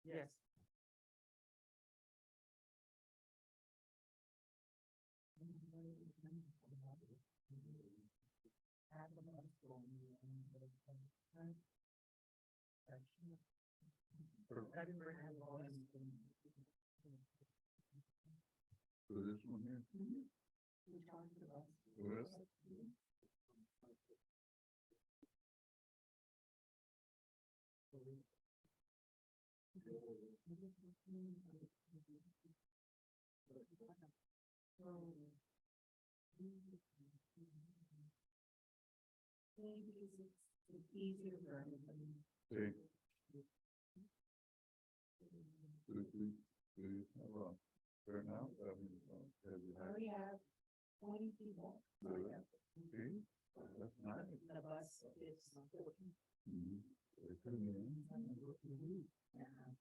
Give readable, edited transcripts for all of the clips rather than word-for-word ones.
Yes. So this one here. West. Sí. Do you have a turnout? I mean, have you had? have 20 people. See, that's nice. The bus is 14. Mhm. They couldn't even-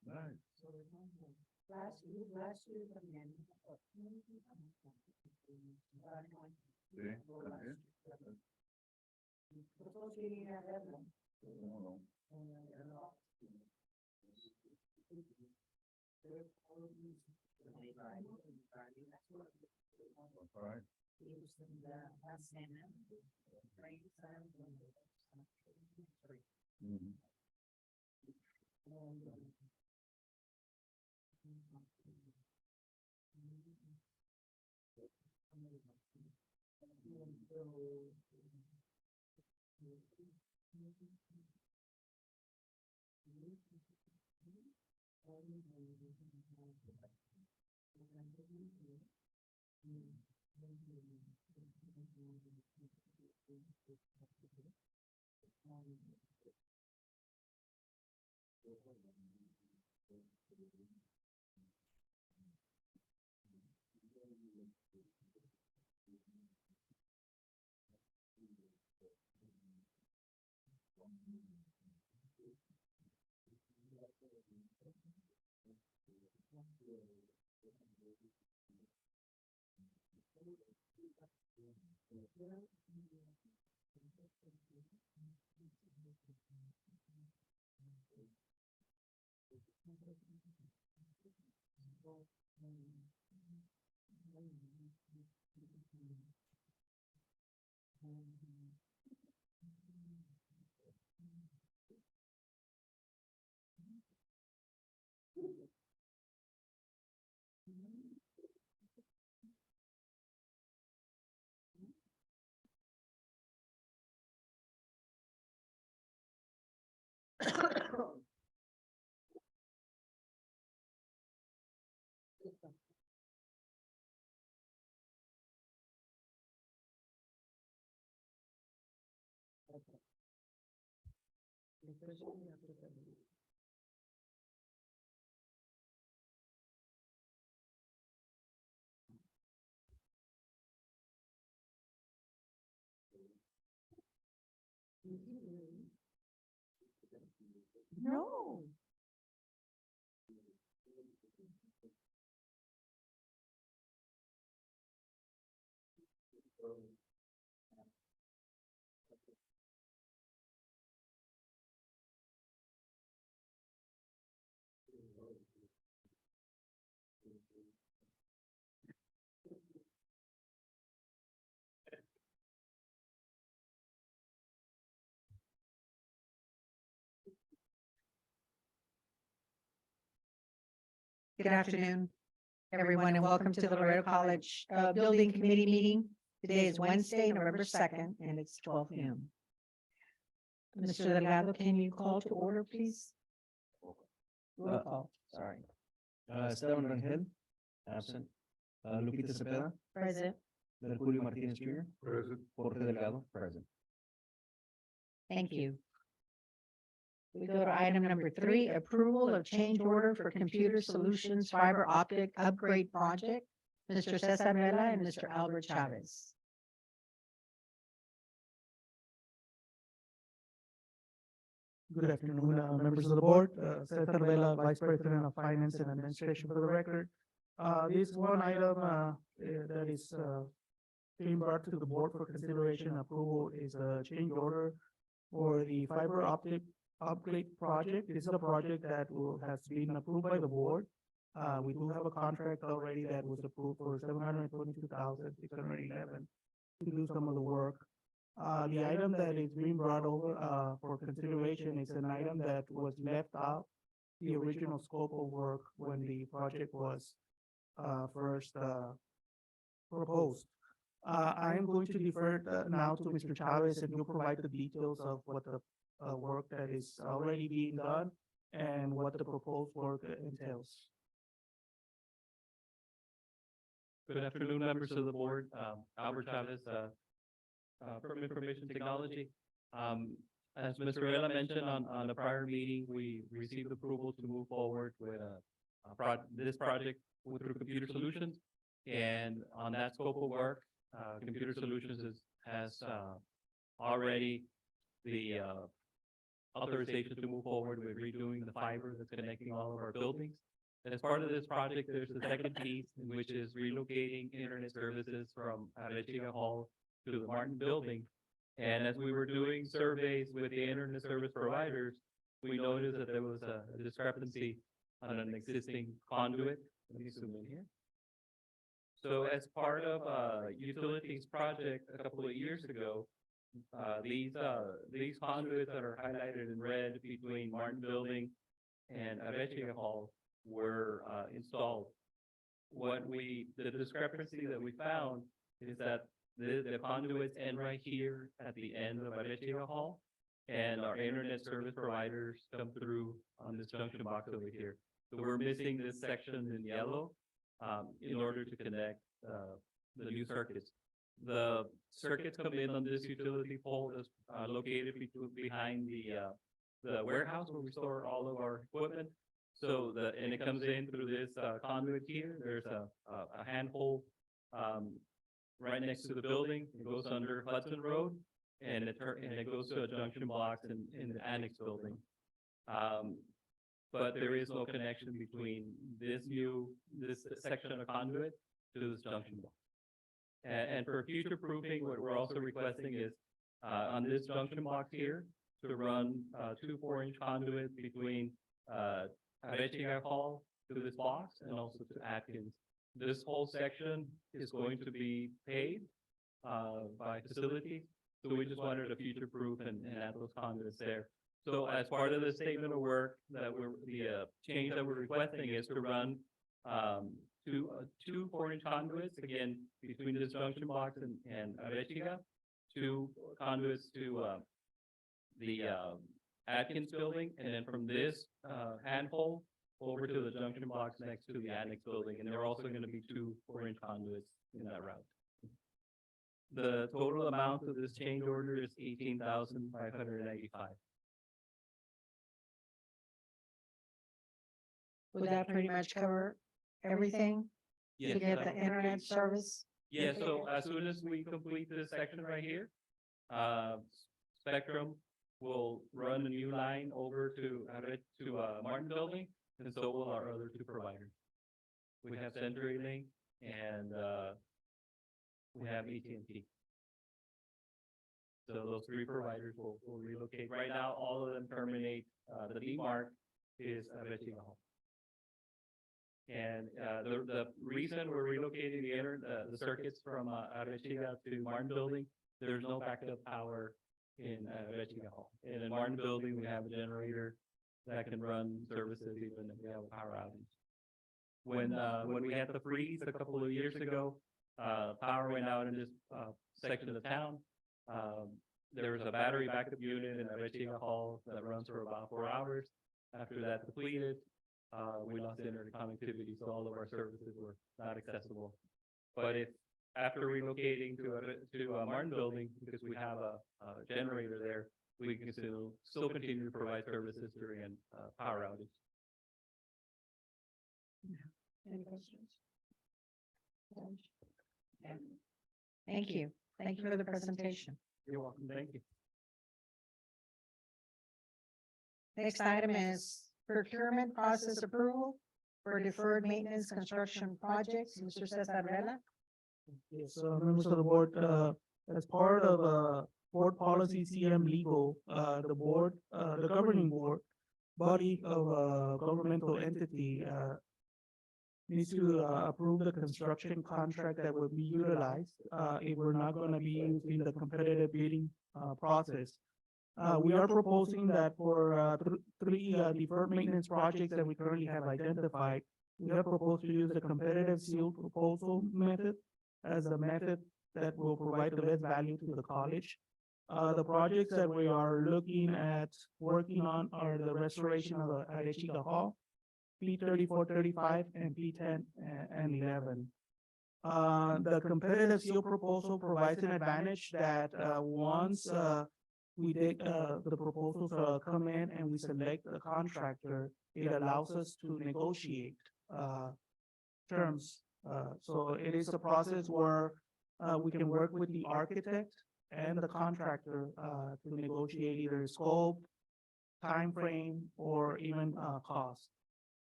Nice. Last year, the men. See, that's it. Oh, all right. Mhm. No. Good afternoon, everyone, and welcome to the Laredo College Building Committee meeting. Today is Wednesday, November 2nd, and it's 12 noon. Mr. Delgado, can you call to order, please? Roll call, sorry. Esteban Rangel, absent. Lupita Cepeda, Present. Del Julio Martinez Jr., Present. Jorge Delgado, present. Thank you. We go to item number 3, approval of change order for Computer Solutions Fiber Optic Upgrade Project. Mr. Cesar Vela and Mr. Albert Chavez. Good afternoon, members of the board. Cesar Vela, Vice President of Finance and Administration for the record. This one item that is being brought to the board for consideration and approval is a change order for the fiber optic upgrade project. This is a project that has been approved by the board. We do have a contract already that was approved for 722,611 to do some of the work. The item that is being brought over, for consideration is an item that was left out the original scope of work when the project was, first, proposed. I am going to defer now to Mr. Chavez, and he'll provide the details of what the work that is already being done and what the proposed work entails. Good afternoon, members of the board. Albert Chavez, from Information Technology. As Mr. Vela mentioned on a prior meeting, we received approval to move forward with this project through Computer Solutions. And on that scope of work, Computer Solutions has already the authorization to move forward with redoing the fiber that's connecting all of our buildings. As part of this project, there's the second piece, which is relocating internet services from Arechiga Hall to the Martin Building. And as we were doing surveys with the internet service providers, we noticed that there was a discrepancy on an existing conduit. Let me zoom in here. So as part of a utilities project a couple of years ago, these conduits that are highlighted in red between Martin Building and Arechiga Hall were installed. The discrepancy that we found is that the conduits end right here at the end of Arechiga Hall, and our internet service providers come through on this junction box over here. So we're missing this section in yellow in order to connect the new circuits. The circuits come in on this utility pole that's located behind the warehouse where we store all of our equipment. So and it comes in through this conduit here. There's a handhold right next to the building. It goes under Hudson Road, and it goes to a junction box in the annex building. But there is no connection between this section of conduit to this junction box. And for future proofing, what we're also requesting is on this junction box here to run 2 4-inch conduits between Arechiga Hall to this box and also to Atkins. This whole section is going to be paid by facilities, so we just wanted a future proof and add those conduits there. So as part of the statement of work that the change that we're requesting is to run 2 4-inch conduits, again, between this junction box and Arechiga, 2 conduits to the Atkins building, and then from this handhold over to the junction box next to the annex building, and there are also going to be 2 4-inch conduits in that route. The total amount of this change order is $18,585. Would that pretty much cover everything to Yes, get the internet service? yeah, so as soon as we complete this section right here, Spectrum will run a new line over to Martin Building, and so will our other 2 providers. We have CenturyLink and we have AT&T. So those 3 providers will relocate. Right now, all of them terminate. The D-Mark is Arechiga Hall. And the reason we're relocating the circuits from Arechiga to Martin Building, there's no backup power in Arechiga Hall. And in Martin Building, we have a generator that can run services even if we have a power outage. When we had the freeze a couple of years ago, power went out in this section of the town. There was a battery backup unit in Arechiga Hall that runs for about 4 hours. After that depleted, we lost internet connectivity, so all of our services were not accessible. But if after relocating to Martin Building, because we have a generator there, we can still continue to provide services during a power outage. Any questions? Thank you. Thank you for the presentation. You're welcome. Thank you. Next item is procurement process approval for deferred maintenance construction projects. Mr. Cesar Vela. Yes, members of the board, as part of, board policy CM legal, the board, the governing board, body of a governmental entity, needs to approve the construction contract that will be utilized, if we're not gonna be in the competitive bidding, process. We are proposing that for, three, deferred maintenance projects that we currently have identified, we have proposed to use the competitive sealed proposal method as a method that will provide the best value to the college. The projects that we are looking at working on are the restoration of the Arechiga Hall, P 3435 and P 10 and 11. The competitive seal proposal provides an advantage that, once, we did, the proposals, come in and we select the contractor, it allows us to negotiate, terms. So it is a process where, we can work with the architect and the contractor, to negotiate either scope, time frame, or even, cost,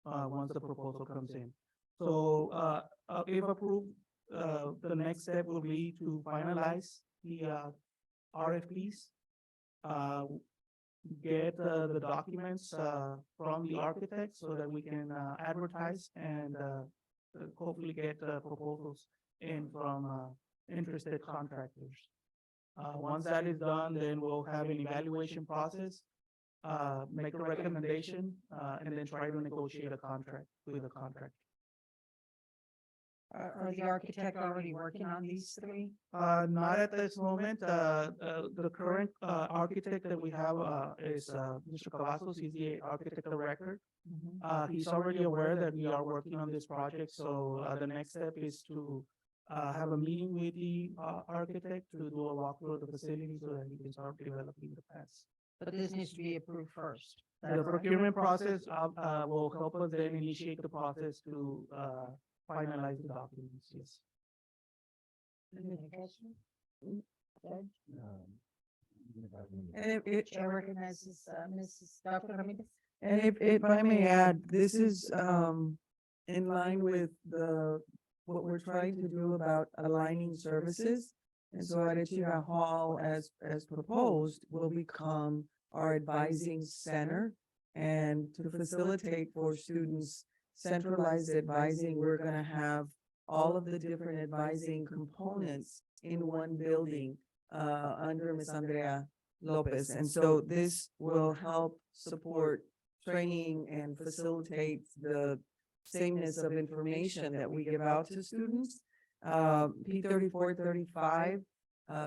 once the proposal comes in. So, if approved, the next step will be to finalize the, RFPs, get, the documents, from the architect so that we can, advertise and, hopefully get, proposals in from, interested contractors. Once that is done, then we'll have an evaluation process, make a recommendation, and then try to negotiate a contract with the contractor. Are the architect already working on these three? Not at this moment. The current, architect that we have, is, Mr. Cavazos. He's the architect of record. He's already aware that we are working on this project, so, the next step is to, have a meeting with the, architect to do a walkthrough of the facility so that he can start developing the plans. But this needs to be approved first. The procurement process, will help us then initiate the process to, finalize the documents, yes. Any questions? Judge? And if, Chair recognizes, Mrs. Dr. Ramirez. and if I may add, this is, in line with what we're trying to do about aligning services. And so Arechiga Hall, as proposed, will become our advising center. And to facilitate for students centralized advising, we're gonna have all of the different advising components in one building, under Ms. Andrea Lopez. And so this will help support training and facilitate the sameness of information that we give out to students. P 3435,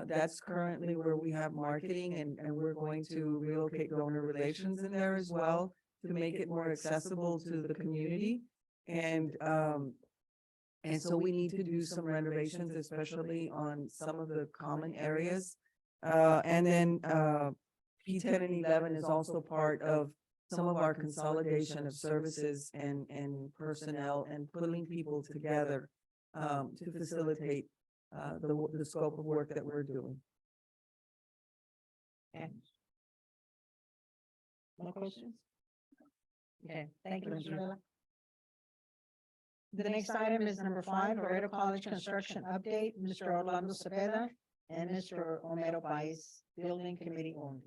that's currently where we have marketing, and we're going to relocate donor relations in there as well to make it more accessible to the community. And so we need to do some renovations, especially on some of the common areas. And then P 10 and 11 is also part of some of our consolidation of services and personnel and pulling people together, to facilitate, the scope of work that we're doing. Okay. No questions? Okay, thank you, Ms. Rivera. The next item is number 5, Laredo College Construction Update, Mr. Orlando Cepeda and Mr. Romero Baez, Building Committee only.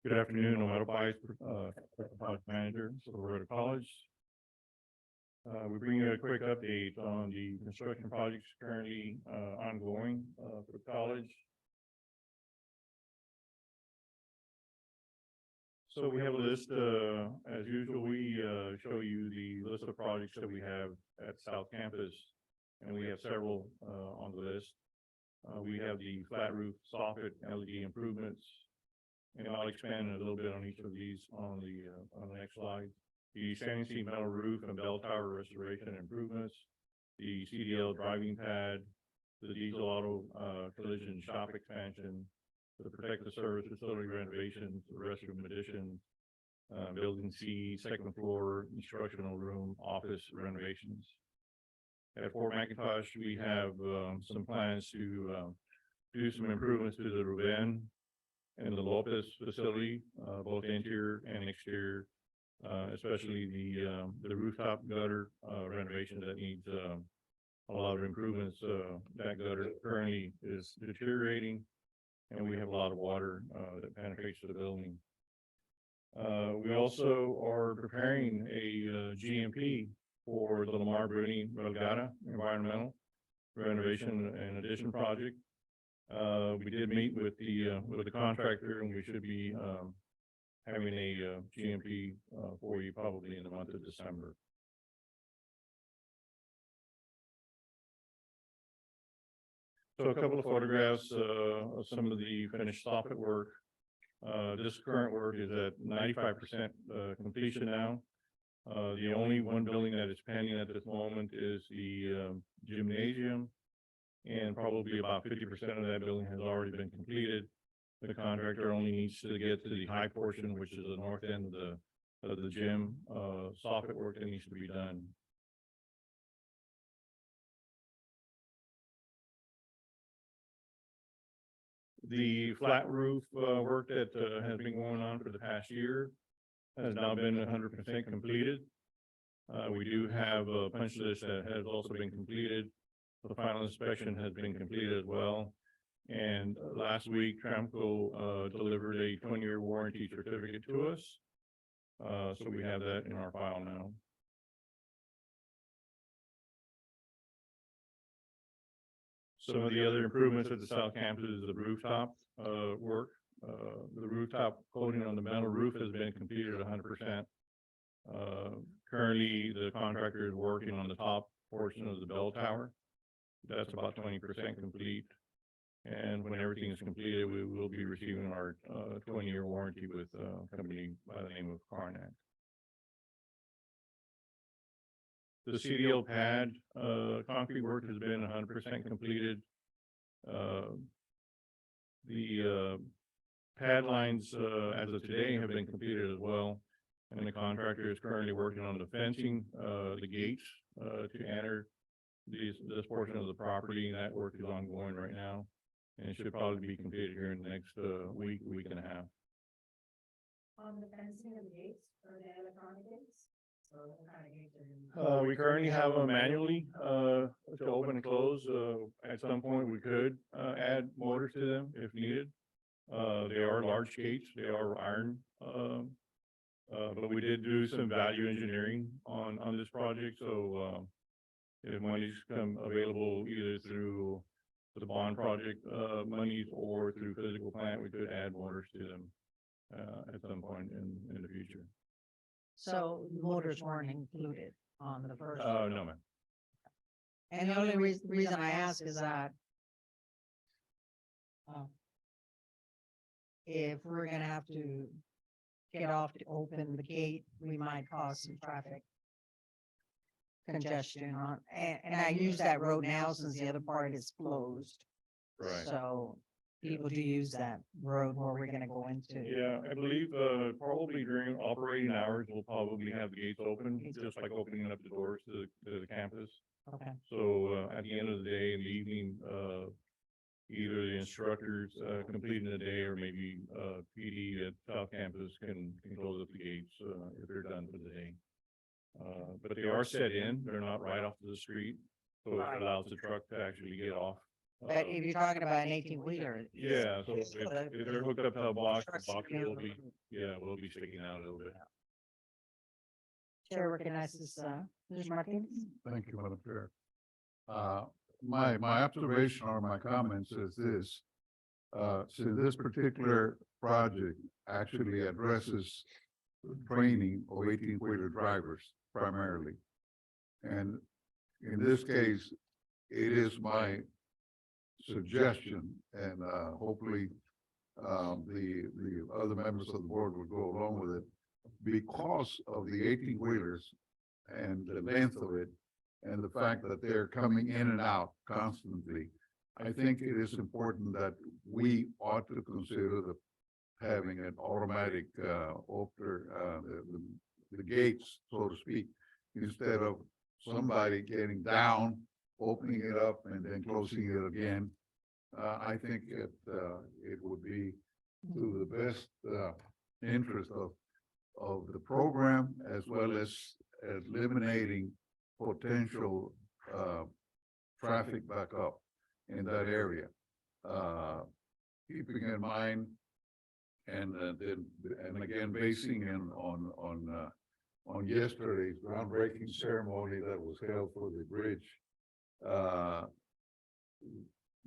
Good afternoon, Laredo Vice, Project Manager for Laredo College. We bring you a quick update on the construction projects currently ongoing for the college. So we have a list, as usual, we show you the list of projects that we have at South Campus, and we have several on the list. We have the flat roof soffit LED improvements, and I'll expand a little bit on each of these on the next slide. The standing seam metal roof and bell tower restoration improvements, the CDL driving pad, the diesel auto collision shop expansion, the protective service facility renovations, the restroom addition, building C, second floor, instructional room, office renovations. At Fort McIntosh, we have some plans to do some improvements to the Ruben and the Lopez facility, both interior and exterior. Especially the rooftop gutter, renovation that needs, a lot of improvements. That gutter currently is deteriorating, and we have a lot of water, that penetrates the building. We also are preparing a GMP for the Lamar Bruni Regatta Environmental Renovation and Addition Project. We did meet with the contractor, and we should be, having a GMP, for you probably in the month of December. So a couple of photographs, of some of the finished soffit work. This current work is at 95% completion now. The only one building that is pending at this moment is the gymnasium. And probably about 50% of that building has already been completed. The contractor only needs to get to the high portion, which is the north end of the gym, soffit work that needs to be done. The flat roof, work that, has been going on for the past year has now been 100% completed. We do have a punch list that has also been completed. The final inspection has been completed as well. And last week, Tramco, delivered a 20-year warranty certificate to us. So we have that in our file now. Some of the other improvements at the South Campus is the rooftop, work. The rooftop coating on the metal roof has been completed 100%. Currently, the contractor is working on the top portion of the bell tower. That's about 20% complete. And when everything is completed, we will be receiving our 20-year warranty with a company by the name of Carnac. The CDL pad, concrete work has been 100% completed. The pad lines, as of today, have been completed as well. And the contractor is currently working on the fencing, the gates, to enter this portion of the property. That work is ongoing right now. And it should probably be completed here in the next week and a half. On the fencing of the gates or the electronic gates? Or what kind of gates are We currently have them manually, to open and close. At some point, we could, add motors to them if needed. They are large gates, they are iron. But we did do some value engineering on this project, so, if monies come available either through the bond project, monies or through physical plant, we could add motors to them, at some point in the future. So the motors weren't included on the first? No, ma'am. And the only reason I ask is that if we're gonna have to get off to open the gate, we might cause some traffic congestion on, and I use that road now since the other part is closed. Right. So people do use that road where we're gonna go into. Yeah, I believe, probably during operating hours, we'll probably have the gates open, just like opening up the doors to the campus. Okay, So, at the end of the day, in the evening, either the instructors, completing the day or maybe, PD at South Campus can close up the gates, if they're done for the day. But they are set in, they're not right off to the street, so Right. it allows the truck to actually get off. but if you're talking about an 18-wheeler. Yeah, so if they're hooked up to a box, the Trucks box can be will on the be, road. yeah, will be sticking out a little bit. Chair recognizes, Mr. Martinez. Thank you, Madam Chair. My observation or my comments is this. So this particular project actually addresses training of 18-wheeler drivers primarily. And in this case, it is my suggestion, and hopefully the other members of the board will go along with it, because of the 18-wheelers and the length of it, and the fact that they're coming in and out constantly. I think it is important that we ought to consider having an automatic opener, the gates, so to speak, instead of somebody getting down, opening it up and then closing it again. I think it would be to the best, interest of the program as well as eliminating potential, traffic backup in that area. Keeping in mind, and again, basing in on yesterday's groundbreaking ceremony that was held for the bridge.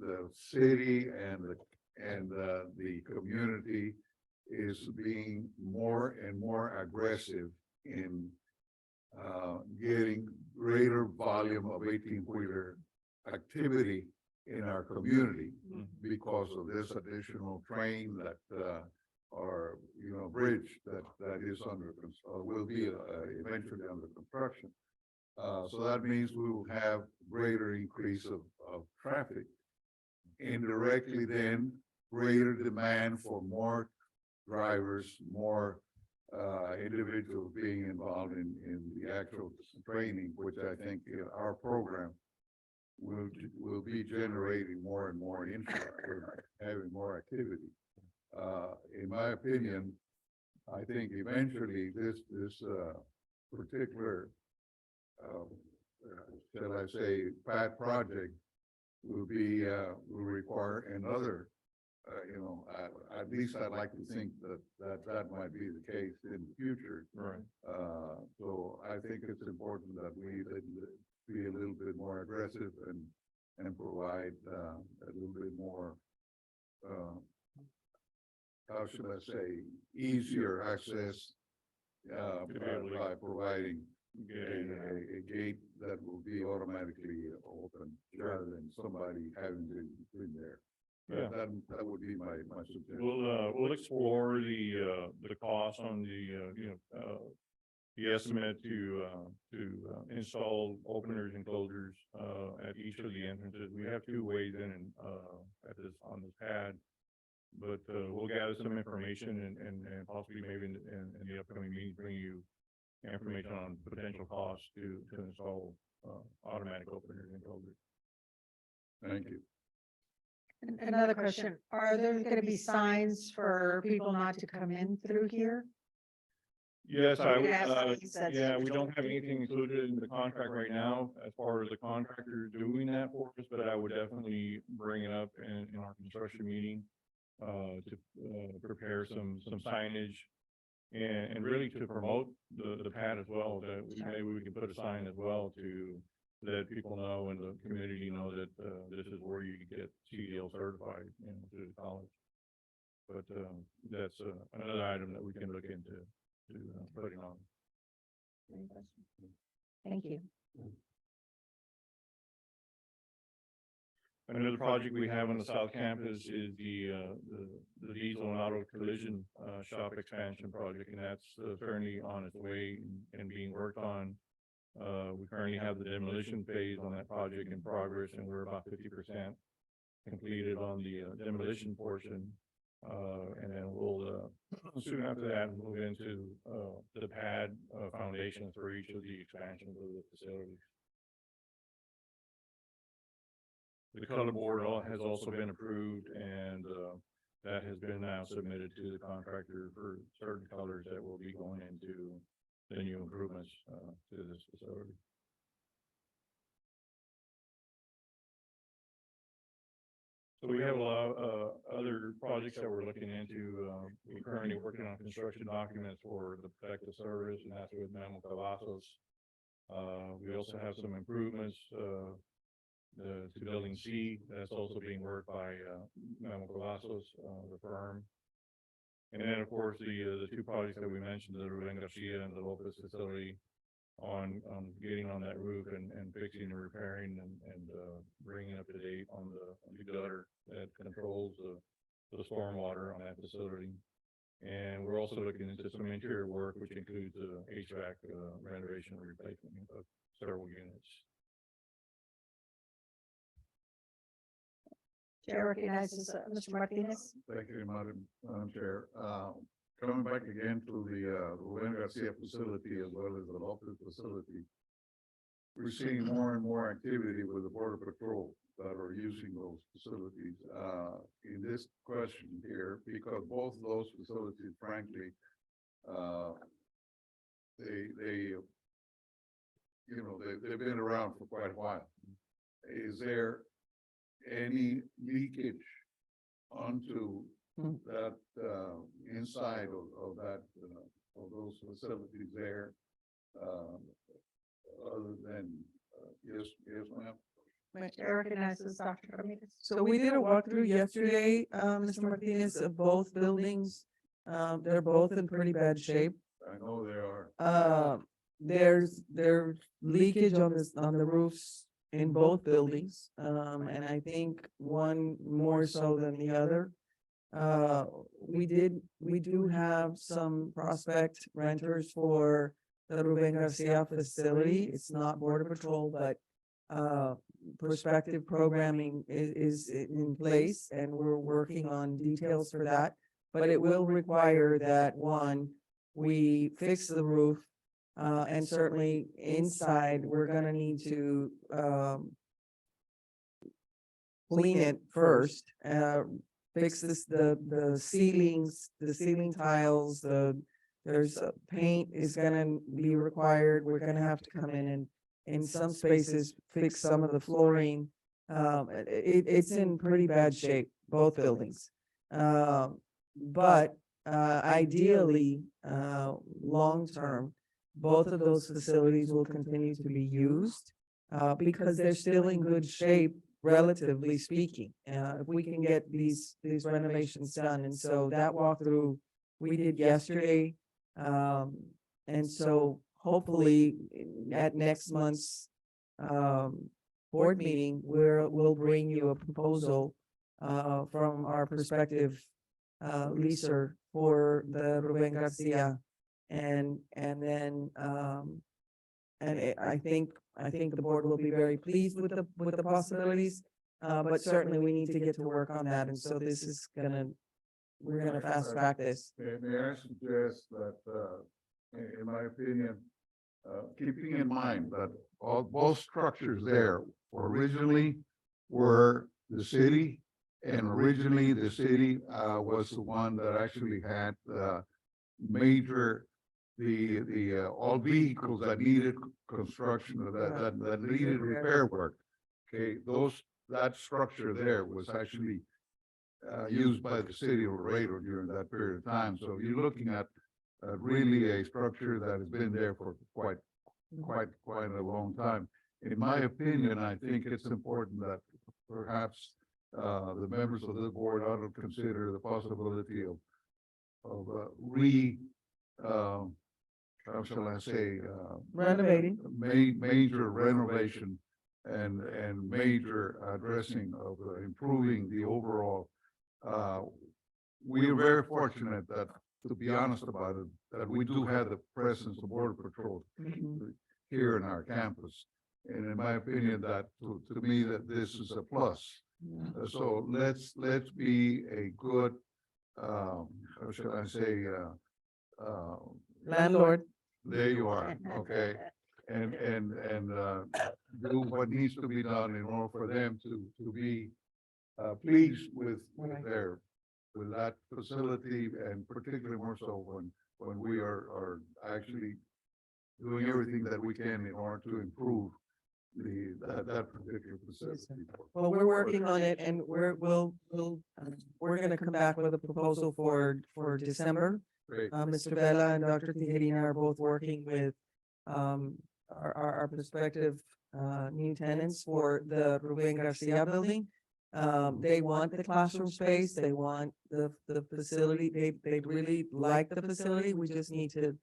The city and the community is being more and more aggressive in getting greater volume of 18-wheeler activity in our community because of this additional train that or, bridge that is will be eventually under construction. So that means we will have greater increase of traffic. Indirectly then, greater demand for more drivers, more individuals being involved in the actual training, which I think our program will be generating more and more interest, having more activity. In my opinion, I think eventually this particular, shall I say, project will require another, at least I'd like to think that might be the case in the future. Right. So I think it's important that we be a little bit more aggressive and provide a little bit more, how should I say, easier access by providing a gate that will be automatically open rather than somebody having to be in there. Yeah. That would be my suggestion. We'll explore the cost on the estimate to install openers and closures, at each of the entrances. We have two ways in and, on this pad. But, we'll gather some information and possibly maybe in the upcoming meeting, bring you information on potential costs to install, automatic openers and closers. Thank you. Another question, are there gonna be signs for people not to come in through here? Yes, Yeah, we don't have anything included in the contract right now as far as the contractor doing that for us, but I would definitely bring it up in our construction meeting. To prepare some signage and really to promote the pad as well, that maybe we can put a sign as well to let people know and the community know that this is where you can get CDL certified, through the college. But that's another item that we can look into putting on. Any questions? Thank you. Another project we have on the South Campus is the diesel and auto collision shop expansion project, and that's currently on its way and being worked on. We currently have the demolition phase on that project in progress, and we're about 50% completed on the demolition portion. And then we'll soon after that move into the pad foundations for each of the expansions of the facilities. The color board has also been approved, and that has been now submitted to the contractor for certain colors that will be going into the new improvements to this facility. So we have a lot of other projects that we're looking into. We're currently working on construction documents for the protective service, and that's with Manuel Cavazos. We also have some improvements to building C, that's also being worked by Manuel Cavazos, the firm. And then, of course, the two projects that we mentioned, the Ruben Garcia and the Lopez facility, on getting on that roof and fixing and repairing and bringing up to date on the gutter that controls the stormwater on that facility. And we're also looking into some interior work, which includes HVAC renovation and replacement of several units. Chair recognizes Mr. Martinez. Thank you, Madam Chair. Coming back again to the Ruben Garcia facility as well as the Lopez facility. we're seeing more and more activity with the Border Patrol that are using those facilities, in this question here, because both of those facilities, frankly, they've been around for quite a while. Is there any leakage onto that, inside of that, of those facilities there? Other than, yes, ma'am? Commissioner recognizes Dr. Ramirez. So we did a walkthrough yesterday, Mr. Martinez, of both buildings. They're both in pretty bad shape. I know they are. There's leakage on the roofs in both buildings. And I think one more so than the other. We do have some prospect renters for the Ruben Garcia facility. It's not Border Patrol, but prospective programming is in place, and we're working on details for that. But it will require that, one, we fix the roof, and certainly inside, we're gonna need to clean it first, fix the ceilings, the ceiling tiles, there's paint is gonna be required. We're gonna have to come in some spaces, fix some of the flooring. It's in pretty bad shape, both buildings. But ideally, long-term, both of those facilities will continue to be used, because they're still in good shape, relatively speaking. If we can get these renovations done. And so that walkthrough we did yesterday. And so hopefully at next month's board meeting, we'll bring you a proposal from our prospective leaser for the Ruben Garcia. And then I think the board will be very pleased with the possibilities. But certainly we need to get to work on that. And so this is we're gonna fast track this. May I suggest that, in my opinion, keeping in mind that both structures there originally were the city, and originally the city was the one that actually had major, all vehicles that needed construction, that needed repair work. Okay, that structure there was actually used by the city of Laredo during that period of time. So you're looking at really a structure that has been there for quite a long time. In my opinion, I think it's important that perhaps the members of the board ought to consider the possibility of how shall I say, Renovating. major renovation and major addressing of improving the overall. We are very fortunate that, to be honest about it, that we do have the presence of Border Patrol here in our campus. And in my opinion, that to me, that this is a plus. So let's be a good, how should I say, Landlord. there you are, okay? And do what needs to be done in order for them to be pleased with that facility, and particularly more so when we are actually doing everything that we can in order to improve that particular facility. Well, we're working on it, and we're gonna come back with a proposal for December. Great. Mr. Vela and Dr. Tijerina are both working with our prospective new tenants for the Ruben Garcia building. They want the classroom space, they want the facility, they really like the facility. We just need to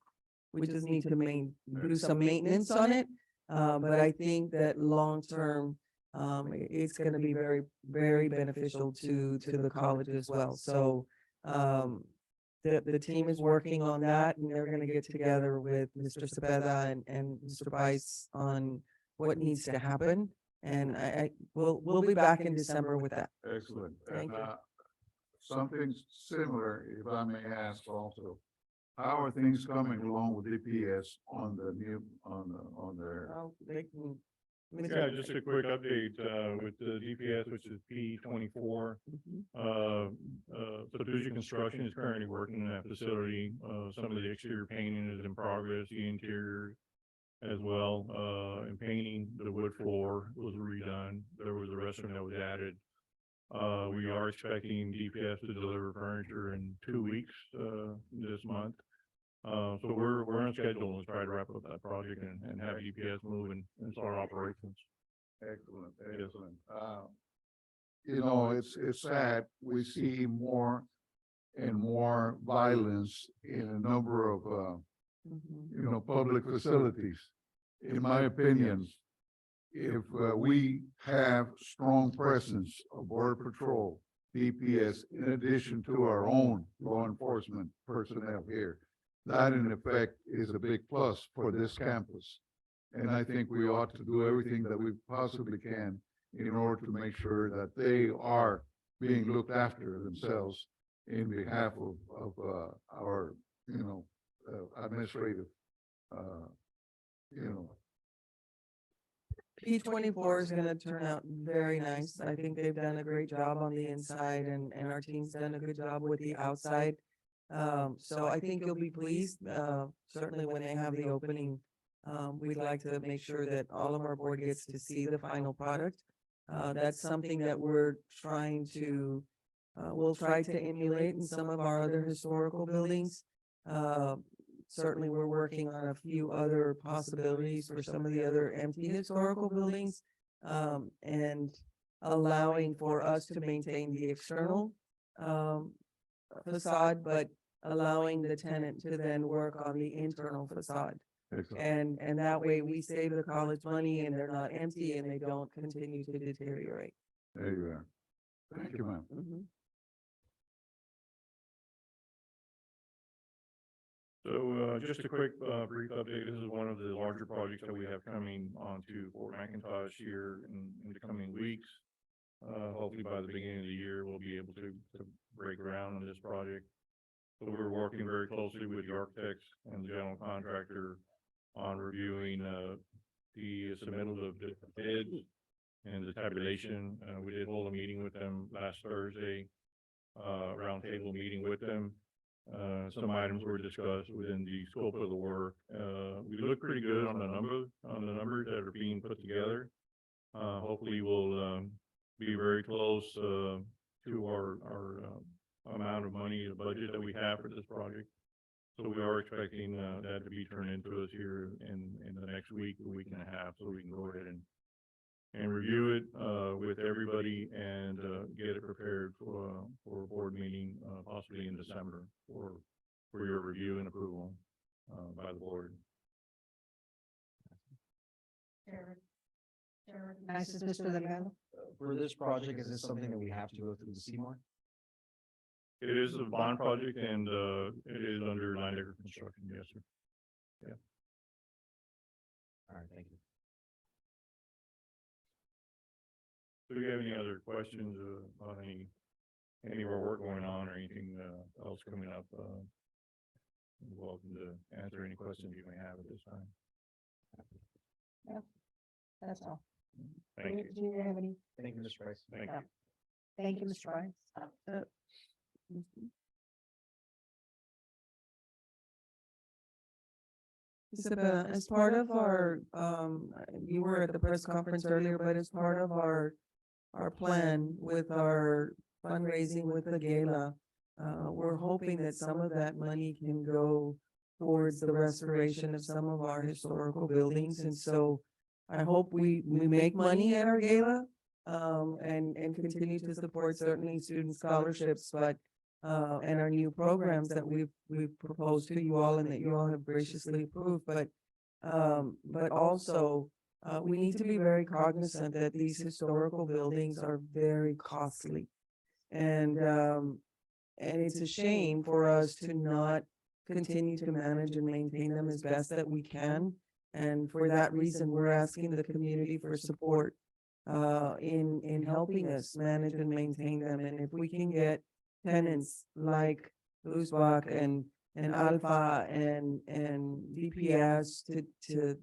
do some maintenance on it. But I think that long-term, it's gonna be very, very beneficial to the college as well. So, the team is working on that, and they're gonna get together with Mr. Cepeda and Mr. Weiss on what needs to happen. And we'll be back in December with that. Excellent. Thank And, you. something similar, if I may ask also, how are things coming along with DPS on the new, on their, Well, they can Yeah, just a quick update, with the DPS, which is P 24. Subdued Construction is currently working in that facility. Some of the exterior painting is in progress, the interior as well, and painting, the wood floor was redone. There was a restroom that was added. We are expecting DPS to deliver furniture in 2 weeks, this month. So we're on schedule to try to wrap up that project and have DPS move and start operations. Excellent, excellent. You know, it's sad, we see more and more violence in a number of, public facilities. In my opinion, if we have strong presence of Border Patrol, DPS, in addition to our own law enforcement personnel here, that in effect is a big plus for this campus. And I think we ought to do everything that we possibly can in order to make sure that they are being looked after themselves in behalf of our, administrative, P 24 is gonna turn out very nice. I think they've done a great job on the inside and our team's done a good job with the outside. So I think you'll be pleased, certainly when they have the opening. We'd like to make sure that all of our board gets to see the final product. That's something that we're trying to, we'll try to emulate in some of our other historical buildings. Certainly, we're working on a few other possibilities for some of the other empty historical buildings. And allowing for us to maintain the external, facade, but allowing the tenant to then work on the internal facade. excellent. And that way we save the college money and they're not empty and they don't continue to deteriorate. There you are. Thank you, ma'am. Mhm. So, just a quick, brief update. This is one of the larger projects that we have coming onto Fort McIntosh here in the coming weeks. Hopefully by the beginning of the year, we'll be able to break ground on this project. So we're working very closely with the architects and the general contractor on reviewing, the submittal of the bids and the tabulation. We did hold a meeting with them last Thursday, roundtable meeting with them. Some items were discussed within the scope of the work. We look pretty good on the numbers that are being put together. Hopefully we'll, be very close, to our amount of money, the budget that we have for this project. So we are expecting, that to be turned into us here in the next week, a week and a half, so we can go ahead and review it, with everybody and, get it prepared for a board meeting, possibly in December for your review and approval, by the board. Nice, is Mr. Delgado. For this project, is this something that we have to go through the Seymour? It is a bond project and, it is under 9-acre construction, yes, sir. All right, thank you. Do you have any other questions, on any of our work going on or anything, else coming up? You're welcome to answer any questions you may have at this time. That's all. Thank you. Do you have any? Thank you, Mr. Price. Thank you. Thank you, Mr. Price. Isabella, as part of our, you were at the press conference earlier, but as part of our plan with our fundraising with the gala, we're hoping that some of that money can go towards the restoration of some of our historical buildings. And so I hope we make money at our gala, and continue to support certainly student scholarships, but and our new programs that we've proposed to you all and that you all have graciously approved, but also we need to be very cognizant that these historical buildings are very costly. And it's a shame for us to not continue to manage and maintain them as best that we can. And for that reason, we're asking the community for support in helping us manage and maintain them. And if we can get tenants like Luzbach and Alpha and DPS to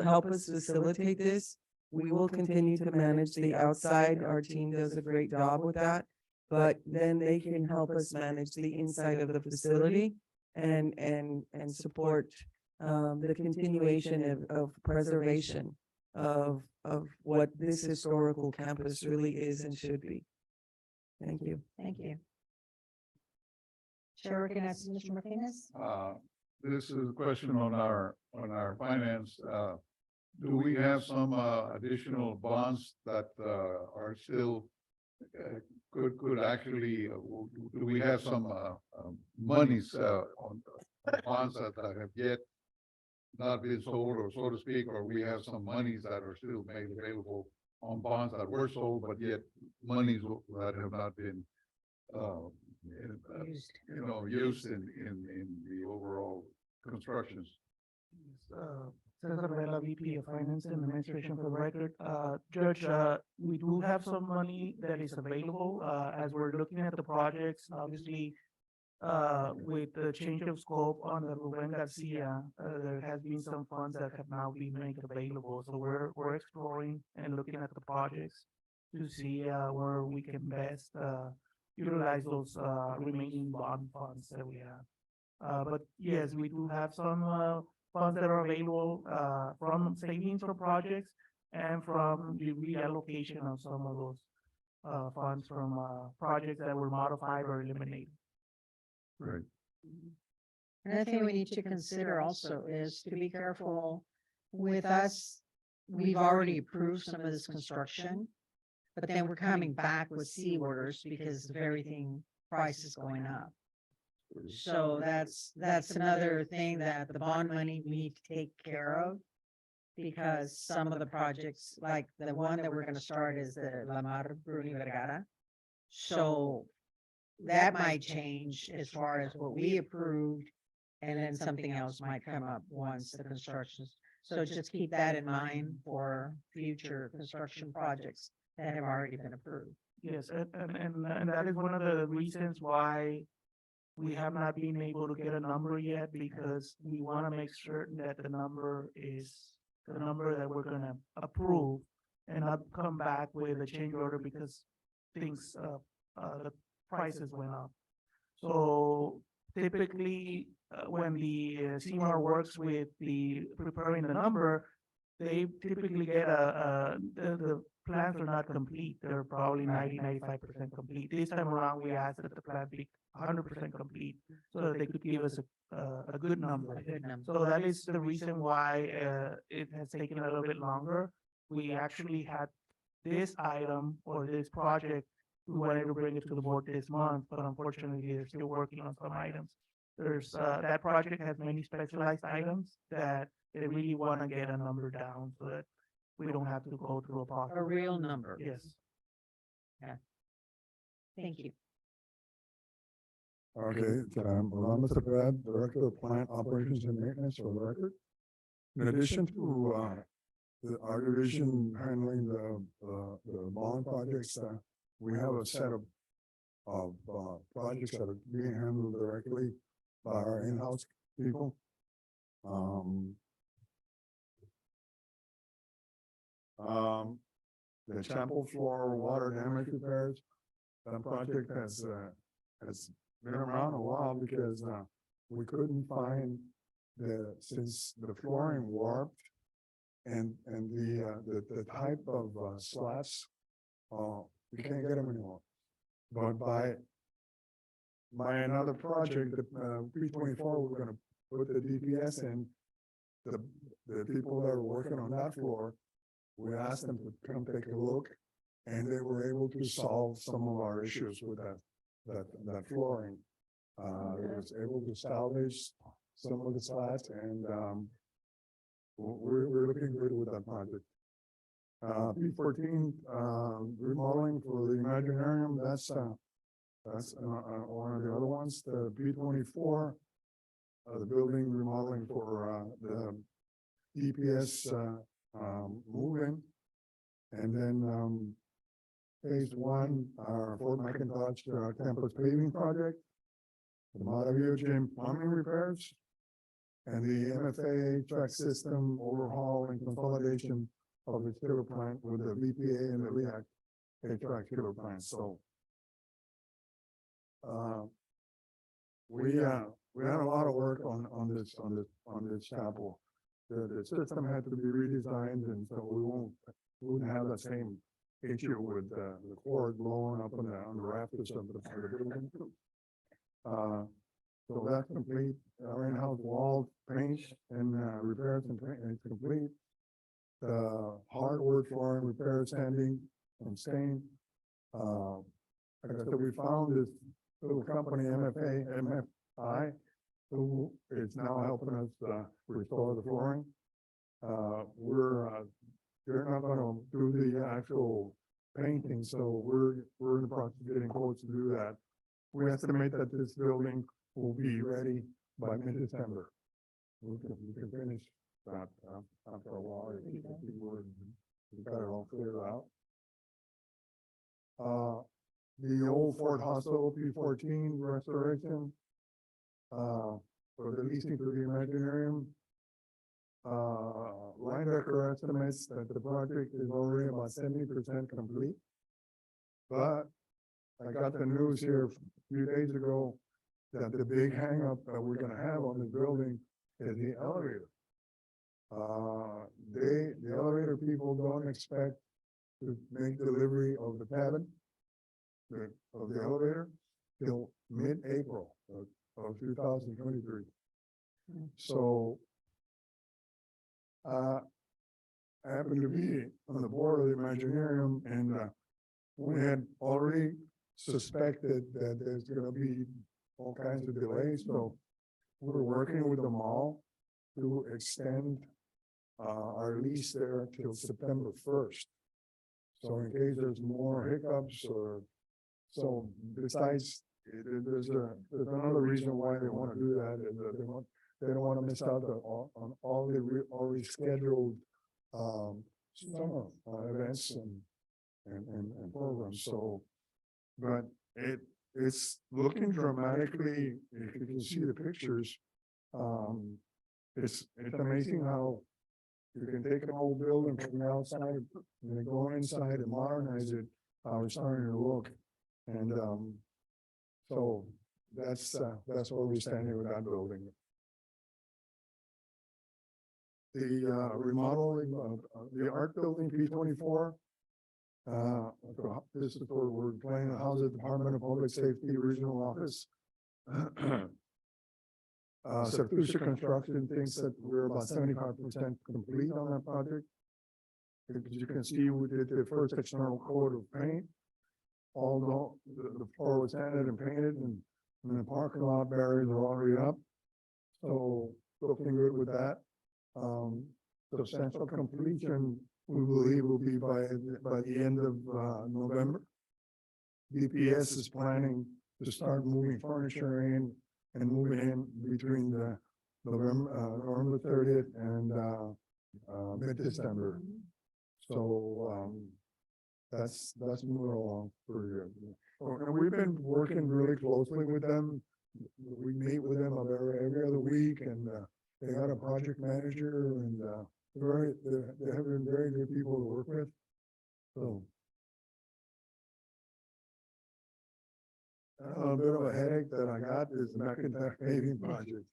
help us facilitate this, We will continue to manage the outside. Our team does a great job with that. But then they can help us manage the inside of the facility and support the continuation of preservation of what this historical campus really is and should be. Thank you. Thank you. Chair recognizes Mr. Martinez. This is a question on our finance. Do we have some, additional bonds that, are still, could actually, do we have some, monies, on bonds that have yet not been sold, or so to speak, or we have some monies that are still made available on bonds that were sold, but yet monies that have not been, Used. used in the overall constructions? Cesar Vela, VP of Finance and Administration for the record. Judge, we do have some money that is available, as we're looking at the projects, obviously. With the change of scope on the Ruben Garcia, there has been some funds that have now been made available. So we're exploring and looking at the projects to see, where we can best, utilize those, remaining bond funds that we have. But yes, we do have some, funds that are available, from savings for projects and from the reallocation of some of those, funds from, projects that were modified or eliminated. Right. Another thing we need to consider also is to be careful with us. We've already approved some of this construction, but then we're coming back with C orders because of everything price is going up. So that's another thing that the bond money we need to take care of. Because some of the projects, like the one that we're gonna start is the La Mar Bruni Vergara. So that might change as far as what we approved. And then something else might come up once the construction's. So just keep that in mind for future construction projects that have already been approved. Yes, and that is one of the reasons why we have not been able to get a number yet, because we want to make certain that the number is the number that we're gonna approve and not come back with a change order because things, the prices went up. So typically, when the CMAR works with the preparing the number, they typically get the plans are not complete. They're probably 95% complete. This time around, we asked that the plan be 100% complete so that they could give us a good number. A good number. So that is the reason why it has taken a little bit longer. We actually had this item or this project, we wanted to bring it to the board this month, but unfortunately, they're still working on some items. There's that project has many specialized items that they really want to get a number down so that we don't have to go through a process. A real number. Yes. Thank you. Okay, Mr. Brad, Director of Plant Operations and Maintenance for the record. In addition to, our division handling the bond projects, we have a set of projects that are being handled directly by our in-house people. The chapel floor water damage repairs, that project has been around a while because we couldn't find since the flooring warped and the type of slats, we can't get them anymore. But by another project, the P24, we're gonna put the DPS in. The people that are working on that floor, we asked them to come take a look, and they were able to solve some of our issues with that flooring. It was able to salvage some of the slats, and we're looking good with that project. P14 remodeling for the Imaginarium, that's one of the other ones. The P24, the building remodeling for the DPS move-in, and then phase 1, our Fort McIntosh campus paving project, the Maravilla Gym plumbing repairs, and the MFA track system overhaul and consolidation of the chiller plant with the VPA and the REACT HVAC chiller plant, so. We had a lot of work on this chapel. The system had to be redesigned, and so we wouldn't have that same issue with the cord blowing up on the rafters of the building. So that's complete. Our in-house wall paint and repairs and paint is complete. The hardwood flooring repair, sanding and stain. Like I said, we found this little company, MFI, who is now helping us restore the flooring. They're not gonna do the actual painting, so we're in the process of getting quotes to do that. We estimate that this building will be ready by mid-December. We can finish that after a while. We got it all cleared out. The old Fort Hospital P14 restoration, for the leasing for the Imaginarium. Linebacker estimates that the project is already about 70% complete. But I got the news here a few days ago that the big hangup that we're gonna have on this building is the elevator. The elevator people don't expect to make delivery of the cabin, of the elevator, till mid-April of 2023. So, I happen to be on the board of the Imaginarium, and we had already suspected that there's gonna be all kinds of delays, so we're working with them all to extend our lease there till September 1st. So in case there's more hiccups or, so besides, there's another reason why they want to do that, is that they don't want to miss out on all the already scheduled summer events and programs. So, but it's looking dramatically. If you can see the pictures, it's amazing how you can take an old building from the outside and then go inside and modernize it. How it's starting to look, and so that's where we're standing with that building. The remodeling of the art building P24. This is where we're planning to house the Department of Public Safety Regional Office. Certusa Construction thinks that we're about 75% complete on that project. As you can see, we did the first external coat of paint. Although the floor was sanded and painted, and the parking lot barriers are already up. So looking good with that. Substantial completion, we believe, will be by the end of November. DPS is planning to start moving furniture in and moving in between the November 30th and mid-December. So that's moving along pretty good. And we've been working really closely with them. We meet with them every other week, and they got a project manager, and they have been very good people to work with. So a bit of a headache that I got is the McIntyre paving project.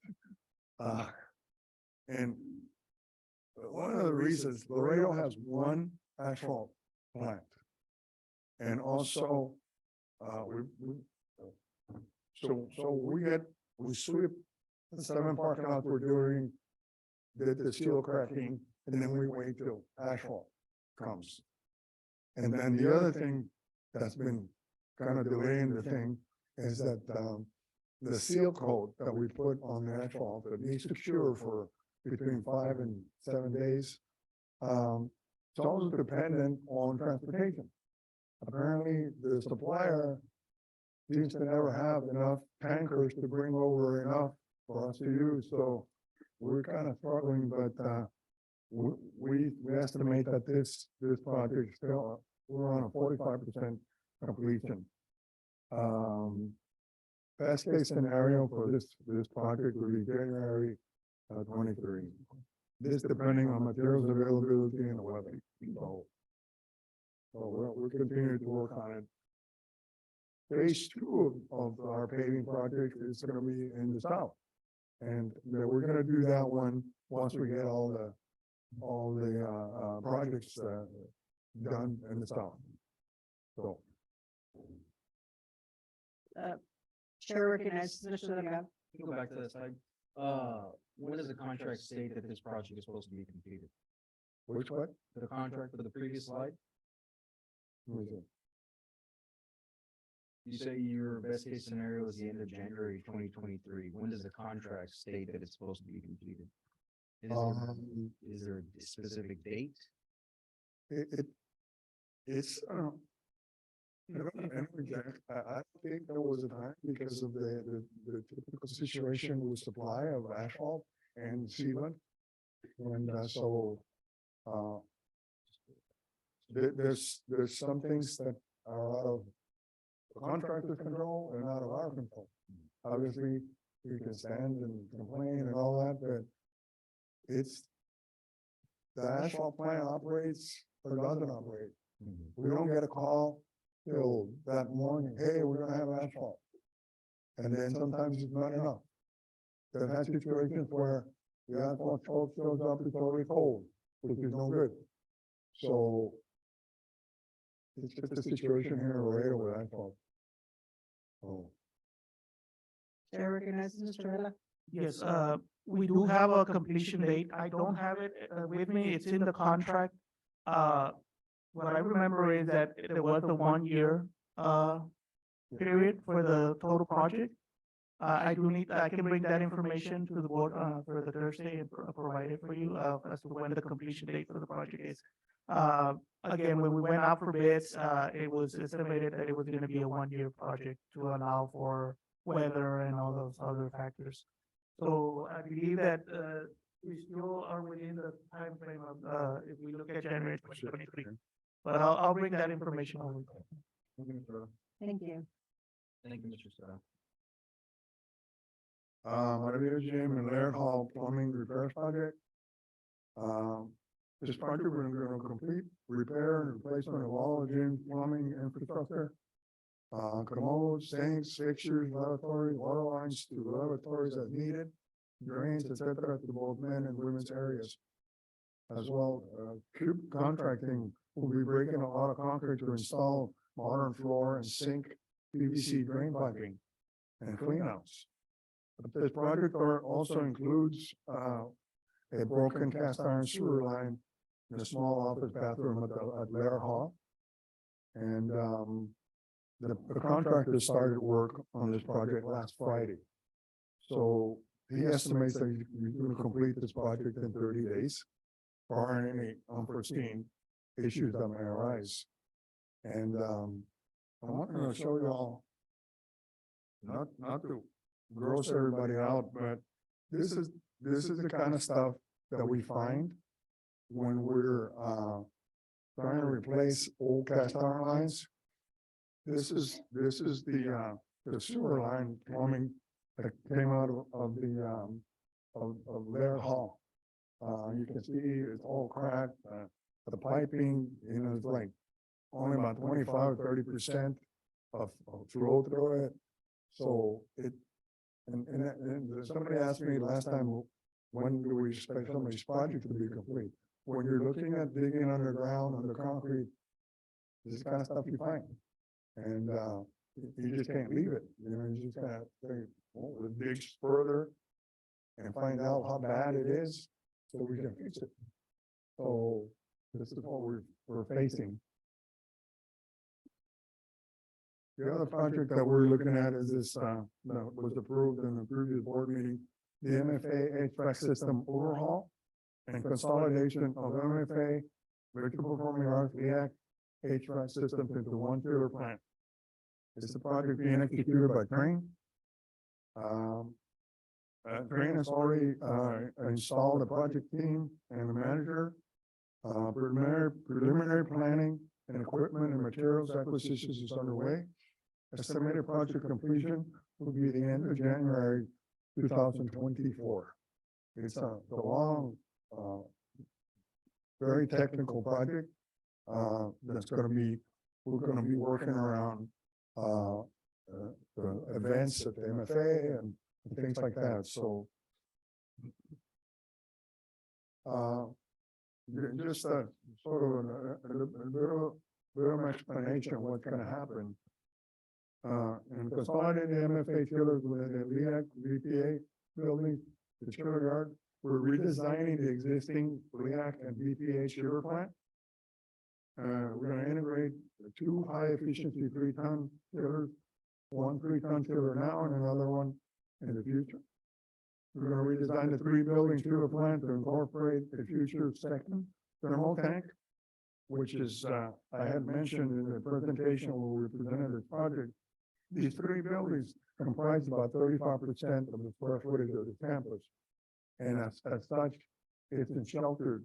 And one of the reasons, Laredo has one asphalt plant. And also, we sweep the 7 parking lots we're doing, did the steel cracking, and then we wait till asphalt comes. And then the other thing that's been kind of delaying the thing is that the seal coat that we put on the asphalt that needs to cure for between 5 and 7 days. It's also dependent on transportation. Apparently, the supplier seems to never have enough tankers to bring over enough for us to use. So we're kind of struggling, but we estimate that this project still, we're on a 45% completion. Best case scenario for this project would be January 23. This depending on materials availability and the weather. continue to work on it. Phase two of our paving project is gonna be in the south. And we're gonna do that one once we get all the projects done in the south. So. Chair recognizes Mr. Delgado. Go back to that slide. When does the contract state that this project is supposed to be completed? Which one? The contract for the previous slide? Who is it? You say your best case scenario is the end of January 2023. When does the contract state that it's supposed to be completed? Is there a specific date? It's, I don't know exact, I think there was a time because of the typical situation with supply of asphalt and sealant. And there's some things that are out of the contractor's control and out of our control. Obviously, we can stand and complain and all that, but it's the asphalt plant operates or doesn't operate. We don't get a call till that morning, hey, we're gonna have asphalt. And then sometimes it's not enough. They've had situations where the asphalt truck shows up, it's already cold, which is no good. So it's just a situation here in Laredo with asphalt. Oh, Chair recognizes Mr. Vella. Yes, we do have a completion date. I don't have it with me. It's in the contract. What I remember is that there was a 1 year period for the total project. I can bring that information to the board for the Thursday and provide it for you as to when the completion date for the project is. Again, when we went out for bids, it was estimated that it was gonna be a 1 year project to allow for weather and all those other factors. So I believe that we still are within the timeframe of, if we look at January 2023. But I'll bring that information over. Thank you. Thank you, Mr. Estrada. Laredo Gym and Laird Hall Plumbing Repair Project. This project, we're gonna complete repair and replacement of all the gym plumbing infrastructure. Commodes, sinks, fixtures, lavatories, water lines to lavatories as needed, drains, etc. to both men and women's areas. As well, Cube Contracting will be breaking a lot of concrete to install modern floor and sink PVC drain piping and cleanouts. But this project also includes a broken cast iron sewer line in a small office bathroom at Laird Hall. And the contractor started work on this project last Friday. So he estimates that he's going to complete this project in 30 days, barring any unforeseen issues that may arise. And I wanted to show you all, not to gross everybody out, but this is the kind of stuff that we find when we're trying to replace old cast iron lines. This is the sewer line plumbing that came out of Laird Hall. You can see it's all cracked. The piping, is like only about 25-30% of flow through it. So and somebody asked me last time, when do we expect some of these projects to be complete? When you're looking at digging underground under concrete, this is the kind of stuff you find. And you just can't leave it. You just gotta think, well, we'll dig further and find out how bad it is so we can fix it. So this is what we're facing. The other project that we're looking at is this that was approved in the previous board meeting, the MFA HVAC system overhaul and consolidation of MFA, Victor Performing Arts, VAC, HVAC systems into one chiller plant. It's a project being executed by Crane. Crane has already installed a project team and a manager. Preliminary planning and equipment and materials acquisitions is underway. Estimated project completion will be the end of January 2024. It's a long, very technical project that's going to be we're gonna be working around, the events at the MFA and things like that, so. Just a sort of a bit of an explanation of what's gonna happen. And consolidated MFA chillers with the LEAC VPA building, the chiller yard, we're redesigning the existing LEAC and VPA chiller plant. We're gonna integrate the two high efficiency 3-ton chillers, one 3-ton chiller now and another one in the future. We're gonna redesign the 3 buildings chiller plant to incorporate the future second thermal tank, which is, I had mentioned in the presentation where we presented this project. These 3 buildings comprise about 35% of the square footage of the campus. And as such, it's sheltered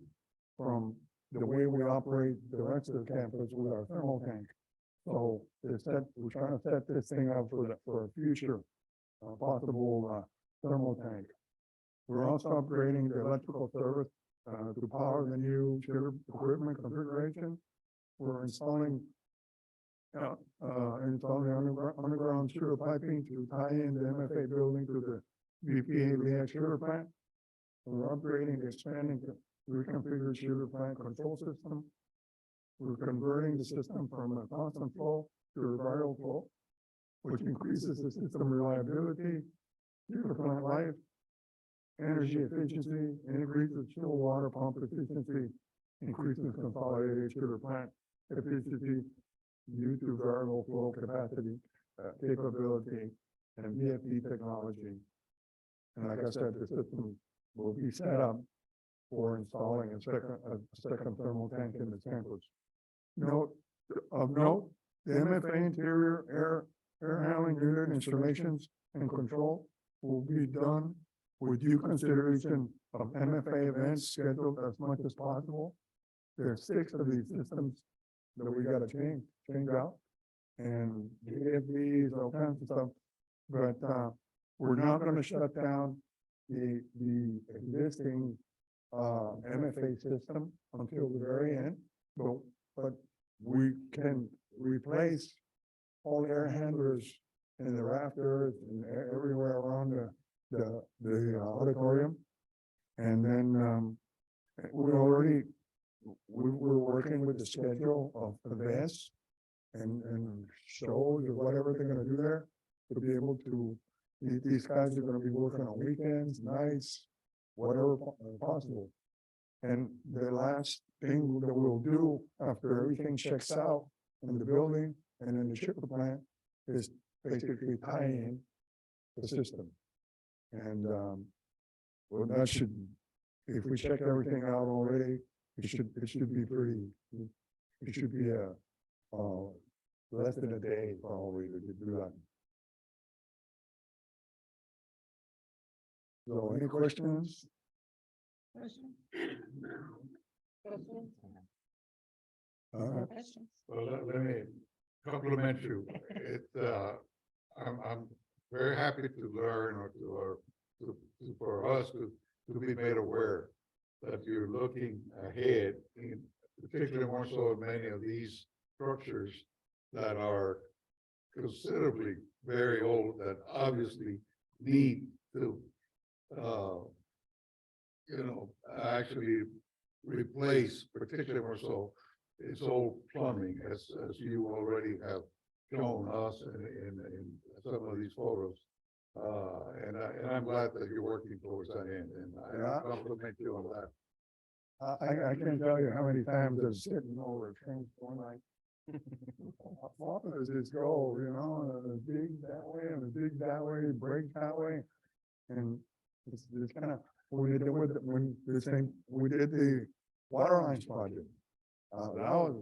from the way we operate the rest of the campus with our thermal tank. So we're trying to set this thing up for a future possible thermal tank. We're also upgrading the electrical service to power the new chiller equipment configuration. We're installing underground chiller piping to tie in the MFA building to the VPA LEAC chiller plant. We're upgrading, expanding the reconfigured chiller plant control system. We're converting the system from a constant flow to a variable flow, which increases the system reliability, chiller plant life, energy efficiency, increases chill water pump efficiency, increases consolidated chiller plant efficiency due to variable flow capacity, capability, and VFD technology. And like I said, the system will be set up for installing a second thermal tank in the campus. Note, the MFA interior air handling unit installations and control will be done with due consideration of MFA events scheduled as much as possible. There are 6 of these systems that we gotta change out. And VFDs, all kinds of stuff. But we're not gonna shut down the existing MFA system until the very end. But we can replace all air handlers in the rafters and everywhere around the auditorium. And then we're working with the schedule of events and shows or whatever they're gonna do there to be able to, these guys are gonna be working on weekends, nights, whatever possible. And the last thing that we'll do after everything checks out in the building and in the chiller plant is basically tie in the system. And well, that should, if we check everything out already, it should be pretty, it should be less than a day probably to do that. So any questions? Questions? Uh, Questions? Well, let me compliment you. I'm very happy to learn or for us to be made aware that you're looking ahead, in particularly more so in many of these structures that are considerably very old, that obviously need to, actually replace, particularly more so, its old plumbing, as you already have shown us in some of these photos. And I'm glad that you're working towards that end, and I compliment you on that. I can't tell you how many times I'm sitting over a train going like, how far does this go, and dig that way and dig that way, break that way. And it's kind of, we did the water lines project. That was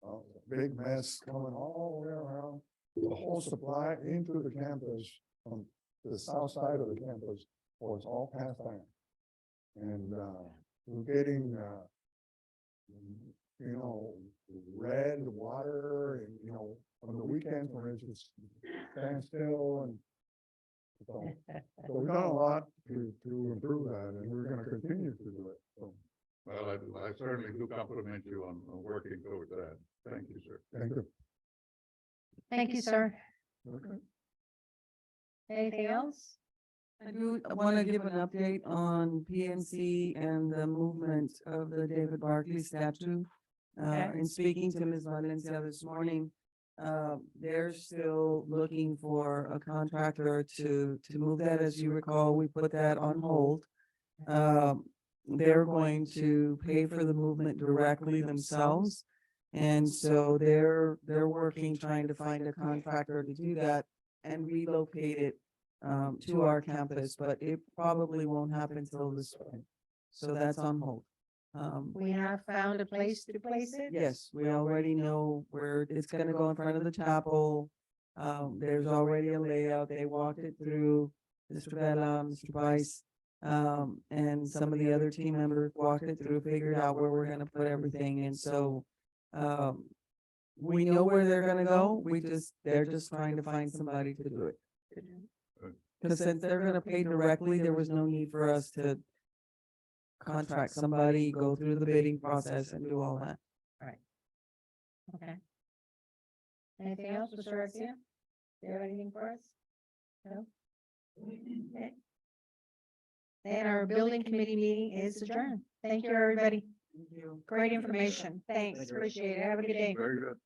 a big mess coming all the way around. The whole supply into the campus from the south side of the campus was all cast iron. And we're getting, red water and, on the weekends when it's just standstill and so we've done a lot to improve that, and we're gonna continue to do it. So Well, I certainly do compliment you on working towards that. Thank you, sir. Thank you. Thank you, sir. Okay. Anything else? I do want to give an update on PNC and the movement of the David Barkley statue. Okay. In speaking to Ms. Valencia this morning, they're still looking for a contractor to move that. As you recall, we put that on hold. They're going to pay for the movement directly themselves. And so they're working, trying to find a contractor to do that and relocate it to our campus, but it probably won't happen until this spring. So that's on hold. We have found a place to place it? Yes, we already know where it's gonna go in front of the chapel. There's already a layout. They walked it through. Mr. Vela, Mr. Weiss, and some of the other team members walked it through, figured out where we're gonna put everything. And so, we know where they're gonna go. They're just trying to find somebody to do it. Because since they're gonna pay directly, there was no need for us to contract somebody, go through the bidding process and do all that. Okay. Anything else, Mr. Garcia? Do you have anything for us? No? Okay. Then our building committee meeting is adjourned. Thank you, everybody. Thank you. Great information. Thanks, Thank you. appreciate it. Have a good day. Very good.